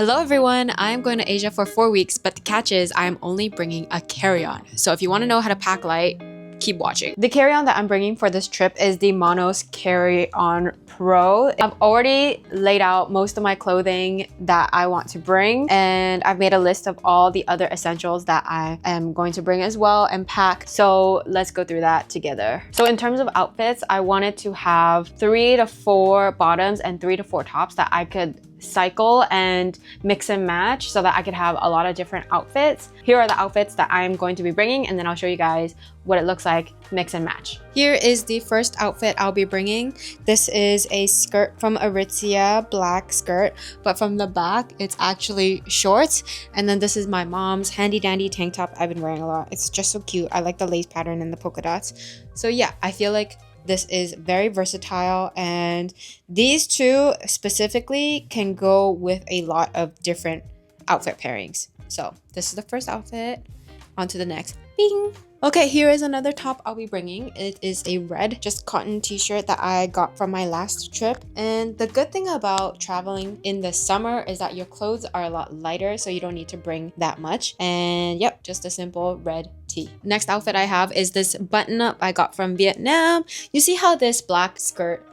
Hello everyone, I'm going to Asia for 4 weeks, but the catch is I'm only bringing a carry-on. So if you want to know how to pack light, keep watching. The carry-on that I'm bringing for this trip is the Monos Carry-On Pro. I've already laid out most of my clothing that I want to bring, and I've made a list of all the other essentials that I am going to bring as well and pack. So let's go through that together. So in terms of outfits, I wanted to have 3 to 4 bottoms and 3 to 4 tops that I could cycle and mix and match so that I could have a lot of different outfits. Here are the outfits that I'm going to be bringing, and then I'll show you guys what it looks like mix and match. Here is the first outfit I'll be bringing. This is a skirt from Aritzia, black skirt, but from the back it's actually shorts. And then this is my mom's handy dandy tank top I've been wearing a lot. It's just so cute. I like the lace pattern and the polka dots. So yeah, I feel like this is very versatile, and these two specifically can go with a lot of different outfit pairings. So this is the first outfit. On to the next. Bing! Okay, here is another top I'll be bringing. It is a red just cotton t-shirt that I got from my last trip. And the good thing about traveling in the summer is that your clothes are a lot lighter, so you don't need to bring that much. And yep, just a simple red tee. Next outfit I have is this button up I got from Vietnam. You see how this black skirt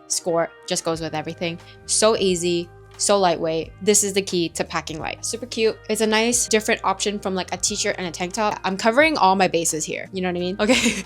just goes with everything? So easy. So lightweight. This is the key to packing light. Super cute. It's a nice different option from like a t-shirt and a tank top. I'm covering all my bases here. You know what I mean? Okay.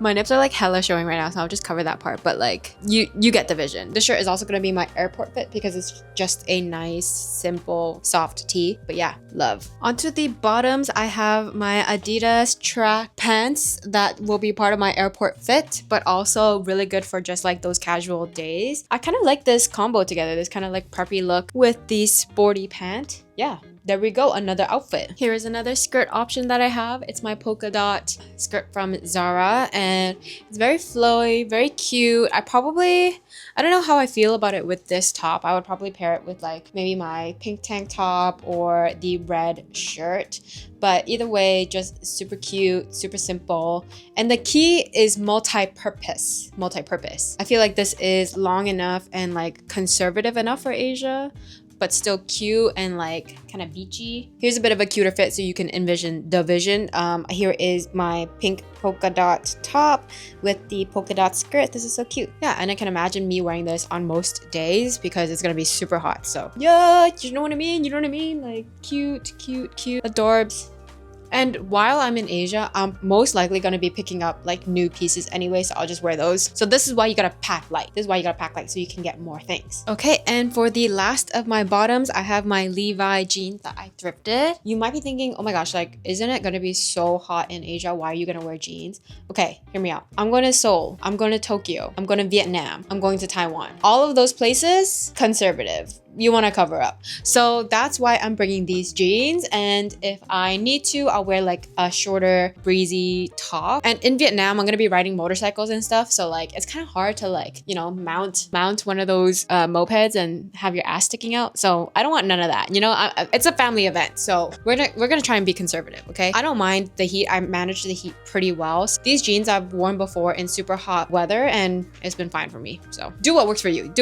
My nips are like hella showing right now, so I'll just cover that part. But like, you get the vision. This shirt is also gonna be my airport fit because it's just a nice, simple, soft tee. But yeah, love. Onto the bottoms, I have my Adidas track pants that will be part of my airport fit, but also really good for just like those casual days. I kind of like this combo together. This kind of like preppy look with the sporty pant. Yeah, there we go, another outfit. Here is another skirt option that I have. It's my polka dot skirt from Zara, and it's very flowy, very cute. I don't know how I feel about it with this top. I would probably pair it with like maybe my pink tank top or the red shirt. But either way, just super cute, super simple. And the key is multi-purpose. I feel like this is long enough and like conservative enough for Asia, but still cute and like kind of beachy. Here's a bit of a cuter fit so you can envision the vision. Here is my pink polka dot top with the polka dot skirt. This is so cute. Yeah, and I can imagine me wearing this on most days because it's gonna be super hot. So yeah, you know what I mean? Like cute, adorbs. And while I'm in Asia, I'm most likely going to be picking up like new pieces anyway, so I'll just wear those. So this is why you gotta pack light. So you can get more things. Okay, and for the last of my bottoms, I have my Levi jeans that I thrifted. You might be thinking, oh my gosh, like, isn't it going to be so hot in Asia? Why are you going to wear jeans? Okay, hear me out. I'm going to Seoul. I'm going to Tokyo. I'm going to Vietnam. I'm going to Taiwan. All of those places, conservative. You want to cover up. So that's why I'm bringing these jeans, and if I need to, I'll wear like a shorter breezy top. And in Vietnam, I'm gonna be riding motorcycles and stuff, so like it's kind of hard to like, you know, mount one of those mopeds and have your ass sticking out. So I don't want none of that, you know. It's a family event, so we're gonna try and be conservative. Okay, I don't mind the heat. I manage the heat pretty well. So these jeans I've worn before in super hot weather, and it's been fine for me. So do what works for you.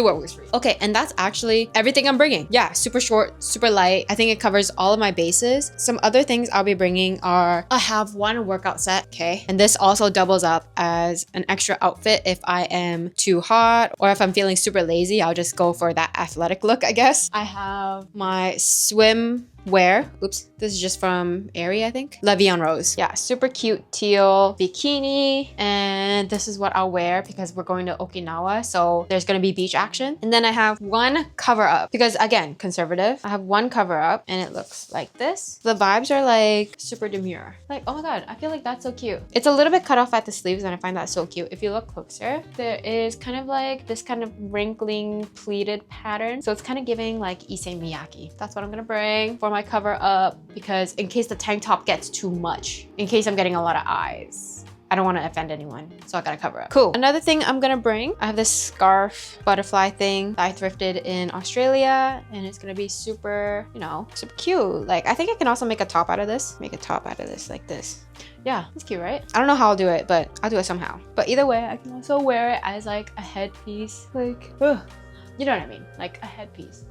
Okay, and that's actually everything I'm bringing. Yeah, super short, super light. I think it covers all of my bases. Some other things I'll be bringing are, I have one workout set, okay? And this also doubles up as an extra outfit if I am too hot, or if I'm feeling super lazy, I'll just go for that athletic look, I guess. I have my swim wear. Oops, this is just from Aerie, I think. La Vie en Rose. Yeah, super cute teal bikini. And this is what I'll wear because we're going to Okinawa, so there's gonna be beach action. And then I have one cover up because again, conservative. I have one cover up and it looks like this. The vibes are like super demure. Like, oh my god, I feel like that's so cute. It's a little bit cut off at the sleeves and I find that so cute. If you look closer, there is kind of like this kind of wrinkling pleated pattern. So it's kind of giving like Issei Miyake. That's what I'm gonna bring for my cover up, because in case the tank top gets too much, in case I'm getting a lot of eyes, I don't want to offend anyone, so I gotta cover up. Cool. Another thing I'm gonna bring, I have this scarf butterfly thing that I thrifted in Australia, and it's gonna be super, you know, super cute. Like, I think I can also make a top out of this. Make a top out of this like this. Yeah, it's cute, right? I don't know how I'll do it, but I'll do it somehow. But either way, I can also wear it as like a headpiece. Like, you know what I mean? Like a headpiece.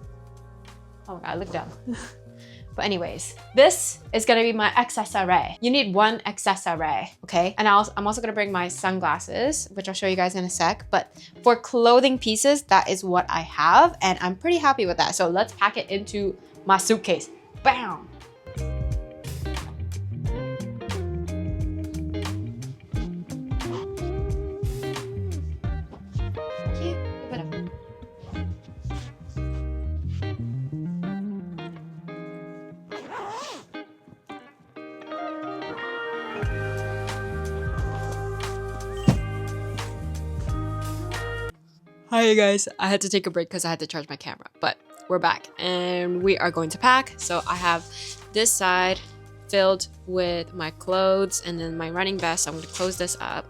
Oh my god, look down. But anyways, this is gonna be my accessory. You need one accessory, okay? And I'm also gonna bring my sunglasses, which I'll show you guys in a sec. But for clothing pieces, that is what I have, and I'm pretty happy with that. So let's pack it into my suitcase. Bam! Hi guys, I had to take a break because I had to charge my camera, but we're back and we are going to pack. So I have this side filled with my clothes and then my running vest. So I'm going to close this up.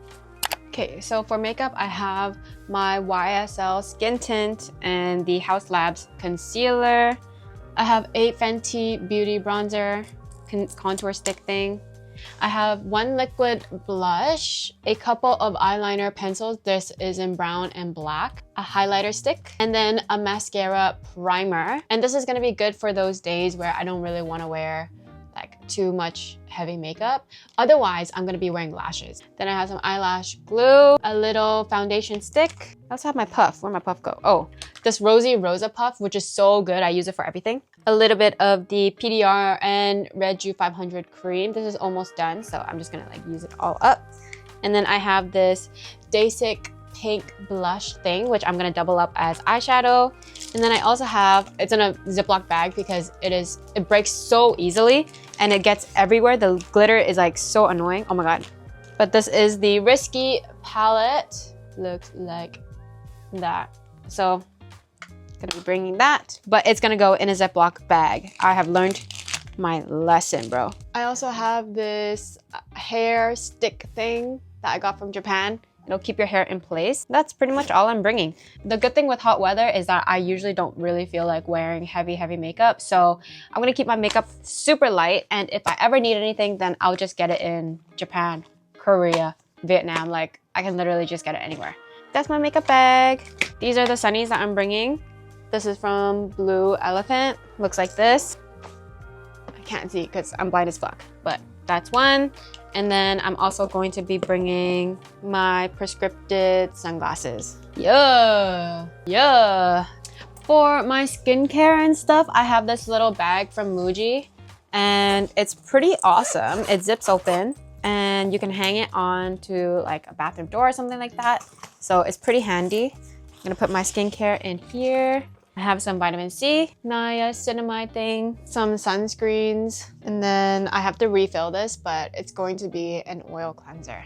Okay, so for makeup, I have my YSL skin tint and the House Labs concealer. I have a Fenty Beauty bronzer contour stick thing. I have one liquid blush, a couple of eyeliner pencils. This is in brown and black, a highlighter stick, and then a mascara primer. And this is gonna be good for those days where I don't really wanna wear like too much heavy makeup. Otherwise, I'm gonna be wearing lashes. Then I have some eyelash glue, a little foundation stick. I also have my puff. Where'd my puff go? Oh, this Rosy Rosa puff, which is so good. I use it for everything. A little bit of the PDR and Red Ju 500 cream. This is almost done, so I'm just gonna like use it all up. And then I have this Basic pink blush thing, which I'm gonna double up as eyeshadow. And then I also have, it's in a Ziploc bag because it breaks so easily and it gets everywhere. The glitter is like so annoying. Oh my God. But this is the Risky palette. Looks like that. So gonna be bringing that, but it's gonna go in a Ziploc bag. I have learned my lesson, bro. I also have this hair stick thing that I got from Japan. It'll keep your hair in place. That's pretty much all I'm bringing. The good thing with hot weather is that I usually don't really feel like wearing heavy makeup. So I'm gonna keep my makeup super light. And if I ever need anything, then I'll just get it in Japan, Korea, Vietnam. Like I can literally just get it anywhere. That's my makeup bag. These are the sunnies that I'm bringing. This is from Blue Elephant. Looks like this. I can't see because I'm blind as fuck, but that's one. And then I'm also going to be bringing my prescripted sunglasses. Yeah. For my skincare and stuff, I have this little bag from Muji and it's pretty awesome. It zips open and you can hang it on to like a bathroom door or something like that. So it's pretty handy. I'm gonna put my skincare in here. I have some vitamin C, niacinamide thing, some sunscreens, and then I have to refill this, but it's going to be an oil cleanser.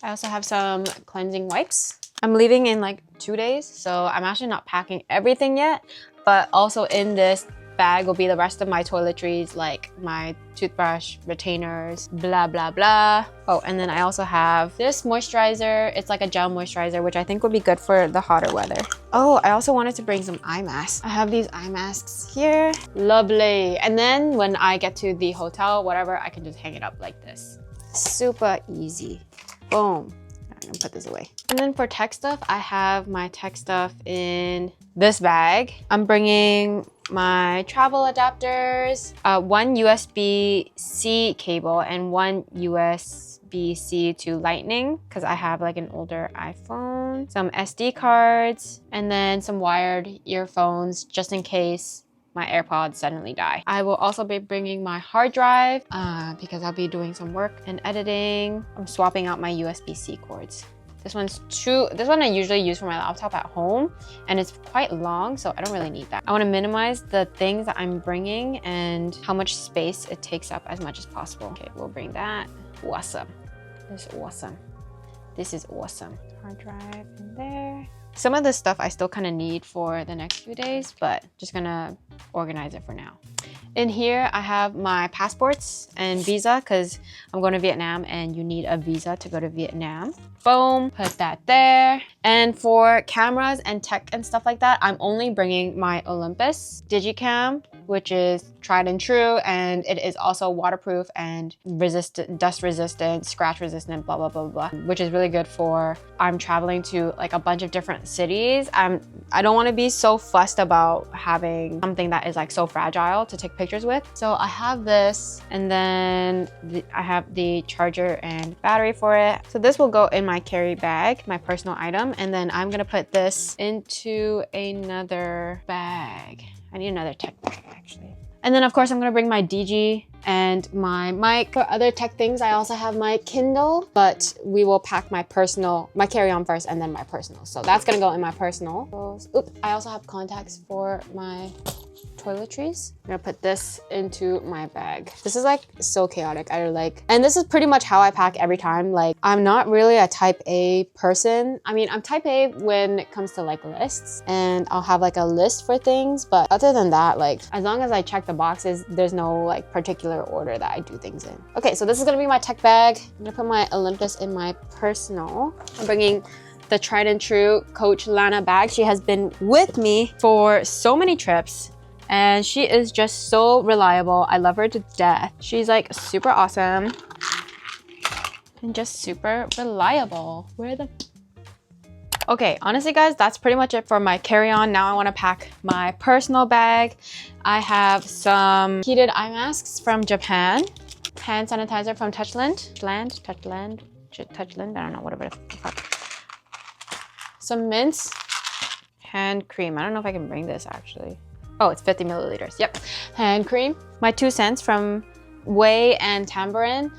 I also have some cleansing wipes. I'm leaving in like 2 days, so I'm actually not packing everything yet, but also in this bag will be the rest of my toiletries, like my toothbrush, retainers, blah, blah, blah. Oh, and then I also have this moisturizer. It's like a gel moisturizer, which I think would be good for the hotter weather. Oh, I also wanted to bring some eye masks. I have these eye masks here. Lovely. And then when I get to the hotel, whatever, I can just hang it up like this. Super easy. Boom. I'm gonna put this away. And then for tech stuff, I have my tech stuff in this bag. I'm bringing my travel adapters, one USB-C cable and one USB-C to Lightning because I have like an older iPhone, some SD cards, and then some wired earphones just in case my AirPods suddenly die. I will also be bringing my hard drive because I'll be doing some work and editing. I'm swapping out my USB-C cords. This one I usually use for my laptop at home and it's quite long, so I don't really need that. I want to minimize the things that I'm bringing and how much space it takes up as much as possible. Okay, we'll bring that. Awesome. This is awesome. This is awesome. Hard drive in there. Some of this stuff I still kind of need for the next few days, but just gonna organize it for now. In here, I have my passports and visa because I'm going to Vietnam and you need a visa to go to Vietnam. Boom, put that there. And for cameras and tech and stuff like that, I'm only bringing my Olympus Digicam which is tried and true, and it is also waterproof and resistant, dust resistant, scratch resistant, blah blah blah blah, which is really good for I'm traveling to like a bunch of different cities. I don't want to be so fussed about having something that is like so fragile to take pictures with. So I have this, and then I have the charger and battery for it. So this will go in my carry bag, my personal item, and then I'm gonna put this into another bag. I need another tech bag actually. And then of course I'm gonna bring my DG and my mic. For other tech things, I also have my Kindle, but we will pack my carry-on first and then my personal. So that's gonna go in my personal. Oops, I also have contacts for my toiletries. I'm gonna put this into my bag. This is like so chaotic. And this is pretty much how I pack every time. Like, I'm not really a type A person. I mean, I'm type A when it comes to like lists, and I'll have like a list for things, but other than that, like as long as I check the boxes, there's no like particular order that I do things in. Okay, so this is gonna be my tech bag. I'm gonna put my Olympus in my personal. I'm bringing the tried and true Coach Lana bag. She has been with me for so many trips, and she is just so reliable. I love her to death. She's like super awesome and just super reliable. Okay, honestly guys, that's pretty much it for my carry-on. Now I want to pack my personal bag. I have some heated eye masks from Japan, hand sanitizer from Touchland, I don't know, whatever the fuck. Some mints, hand cream. I don't know if I can bring this actually. Oh, it's 50 milliliters. Yep, hand cream. My 2 cents from Way and Tambourine.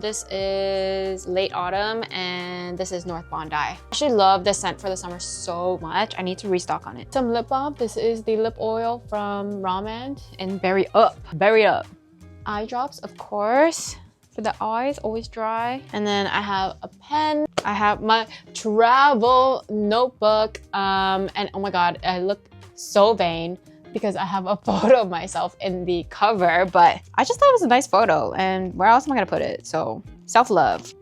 This is late autumn, and this is North Bondi. I actually love this scent for the summer so much. I need to restock on it. Some lip balm. This is the lip oil from Ramen and Berry Up. Eye drops, of course, for the eyes, always dry. And then I have a pen. I have my travel notebook. And oh my God, I look so vain because I have a photo of myself in the cover, but I just thought it was a nice photo, and where else am I gonna put it? So self-love,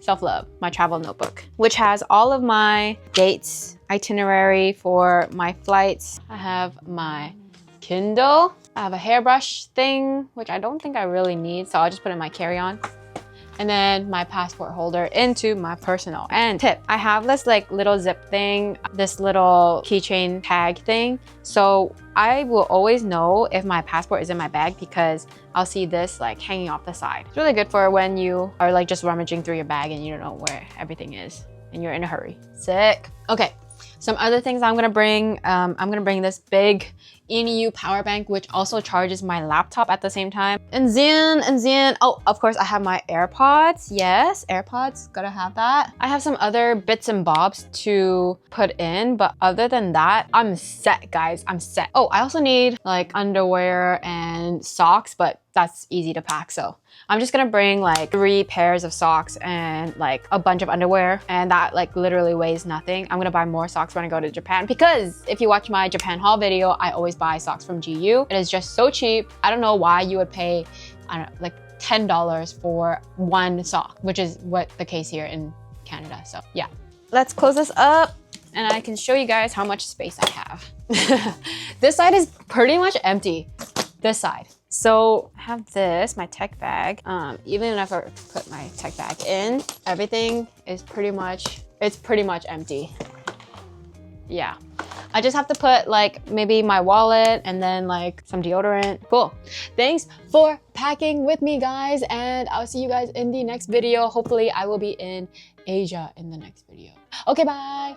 my travel notebook, which has all of my dates, itinerary for my flights. I have my Kindle. I have a hairbrush thing, which I don't think I really need, so I'll just put it in my carry-on. And then my passport holder into my personal. And tip, I have this like little zip thing, this little keychain tag thing. So I will always know if my passport is in my bag because I'll see this like hanging off the side. It's really good for when you are like just rummaging through your bag and you don't know where everything is and you're in a hurry. Sick. Okay, some other things I'm gonna bring. I'm gonna bring this big ENU power bank, which also charges my laptop at the same time. And then, oh, of course I have my AirPods. Yes, AirPods, gotta have that. I have some other bits and bobs to put in, but other than that, I'm set, guys, I'm set. Oh, I also need like underwear and socks, but that's easy to pack. So I'm just gonna bring like 3 pairs of socks and like a bunch of underwear, and that like literally weighs nothing. I'm gonna buy more socks when I go to Japan because if you watch my Japan haul video, I always buy socks from GU. It is just so cheap. I don't know why you would pay, I don't know, like $10 for 1 sock, which is what the case here in Canada. So yeah, let's close this up and I can show you guys how much space I have. This side is pretty much empty, this side. So I have this, my tech bag. Even if I put my tech bag in, everything is pretty much empty. Yeah. I just have to put like maybe my wallet and then like some deodorant. Cool. Thanks for packing with me, guys, and I'll see you guys in the next video. Hopefully I will be in Asia in the next video. Okay, bye.